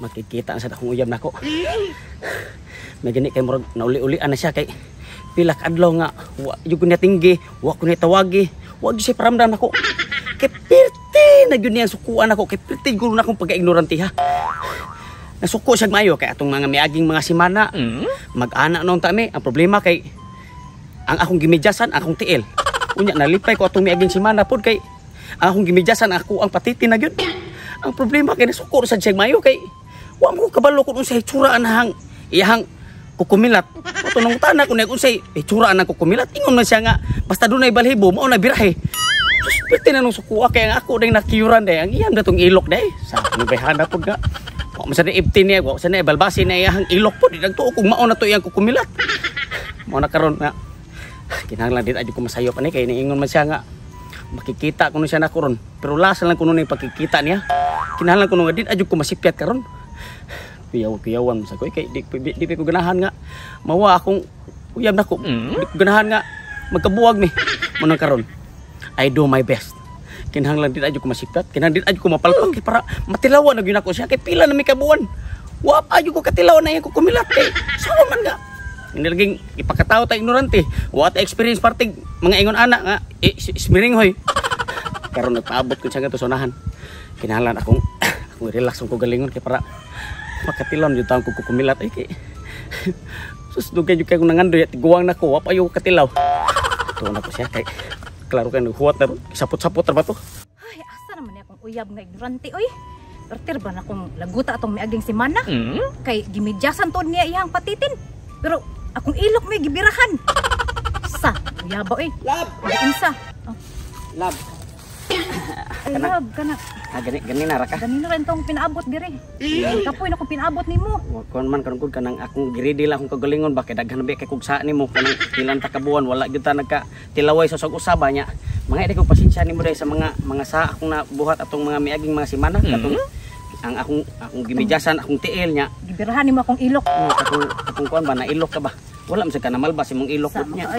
makikita sa akong uyab nako. May gani kay murag nauli-ulian na siya kay pila ka adlaw nga wa jud ko niya tinggi, wa ko niya tawagi, wa jud siya paramdam nako. Kay pirti na gyud niya sukuan ako, kay pirti guro na akong pagka-ignorante ha. Nasuko siya maayo kay atong mga miaging mga simana. Mag-ana noon tami, ang problema kay ang akong gimidyasan akong tiil. Unya nalipay ko atong miaging simana pod kay ang akong gimidyasan ako ang patitin na gyud. Ang problema kay nasuko sa siya maayo kay wa mo kabalo kun unsay tsura anahang iyang kukumilat. Tunong tanan ko na unsay itsura anang kukumilat. Ingon man siya nga basta dunay balhibo mao na birahe. Sus, pwede na nung sukuha kaya nga ako dahil nakiyuran dahil. Ang iyang datong ilok dahil. Sa nubahana po nga. Kung masana ibtin niya, kung masana ibalbasi na iyang ilok po. Di nagtuo kung mauna to iyang kukumilat. Mauna karon nga. Kinahanglan din adyo ko masayo pa niya. Kaya niingon man siya nga. Makikita ko na siya na karon. Pero lasa lang ko nun yung pagkikita niya. Kinahanglan ko nga din adyo ko masipyat karon. Kuyawan sa ko. Kaya di ko ganahan nga. Mawa akong uyab na ko. Di ko ganahan nga. Magkabuwag mi. Mauna karon. I do my best. Kinahanglan din adyo ko masipyat, kinahanglan din adyo ko mapalpak para matilawan na gyud ako siya kay pila na mi kabuan. Wa pa adyo ko katilawan na iya ko kumilat kay sao man nga. Hindi laging ipakatao ta ignorante. Wa ta experience partig mga ingon anak nga smiring hoy. Karon nagpaabot ko siya nga to sonahan. Kinahanglan akong relax ko galingon kay para makatilon jud taon ko kumilat ay kay. Sus dugay jud kay ko nangandoy at guwang nako wa pa yo katilaw. Tuon ako siya kay klaro kay naghuwat na ron. Sapot-sapot na ba to? Ay, asa naman akong uyab nga ignorante, oy. Pertir ba na akong laguta atong miaging simana? Kay gimidyasan to niya iyang patitin. Pero akong ilok may gibirahan. Sa, uyaba, oy. Lab! Isa. Oh. Lab! Ay, lab, kana. Gani na raka? Gani na rin tong pinaabot diri. Kapoy na akong pinaabot ni mo. Kuan man karon kanang akong giridi lang akong kagalingon ba kay daghan ba kay kugsa nimo kanang ilang ta kabuan wala gyud ta nagka tilaway sa usaba nya. Mga edi ko pasensya nimo dai sa mga sa akong nabuhat atong mga miaging mga simana katong ang akong gimidyasan akong tiil nya. Gibirahan nimo akong ilok. Akong kuan ba na ilok ka ba? Wala man sa kana malbas imong ilok nya.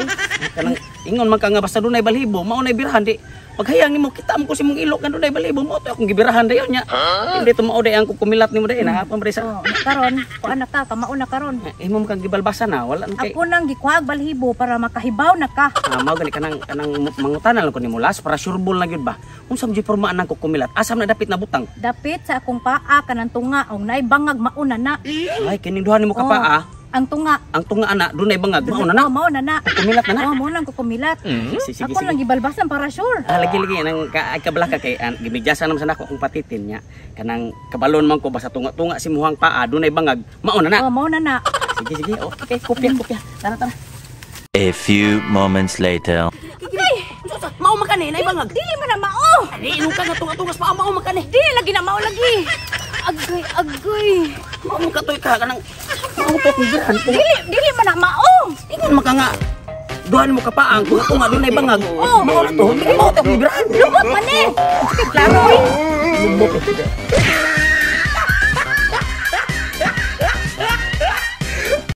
Kanang ingon man ka nga basta dunay balhibo mao nay birahan di. Paghayang nimo kita mo ko si mong ilok nga dunay balhibo mo to akong gibirahan dayon nya. Hindi to mao day ang kukumilat nimo day na pa sa. Karon, kuan na ka, kamao na karon. Imo man kang gibalbasan na wala kay. Ako nang gikuhag balhibo para makahibaw na ka. Mao gani kanang mangutana lang ko nimo las para sureball na gyud ba. Unsa man gyud pormaan nang kukumilat? Asam na dapit na butang. Dapit sa akong paa kanang tunga og naay bangag mauna na. Ay kining duha nimo ka paa. Ang tunga ana dunay bangag mauna na. Mao na na. Kumilat na na. Mao nang kukumilat. Sige. Ako lang gibalbasan para sure. Lagi nang kabalaka kay gimidyasan naman sa nako akong patitin nya. Kanang kabalon man ko basta tunga si muhang paa dunay bangag mauna na. Mao na na. Sige. Okay, kopya. Tara. A few moments later. Okay. Mao man kani nay bangag. Dili man na mao. Ari ino ka nga tungas pa mao man kani. Dili lagi na mao lagi. Agoy. Mao mo katoy ka kanang mao pa kung birahan po. Dili man na mao. Ingon maka nga duhan mo ka paang tunga dunay bangag. Mao na to. Dili mo ta kung birahan. Lubot man eh. Klaro. Lubot.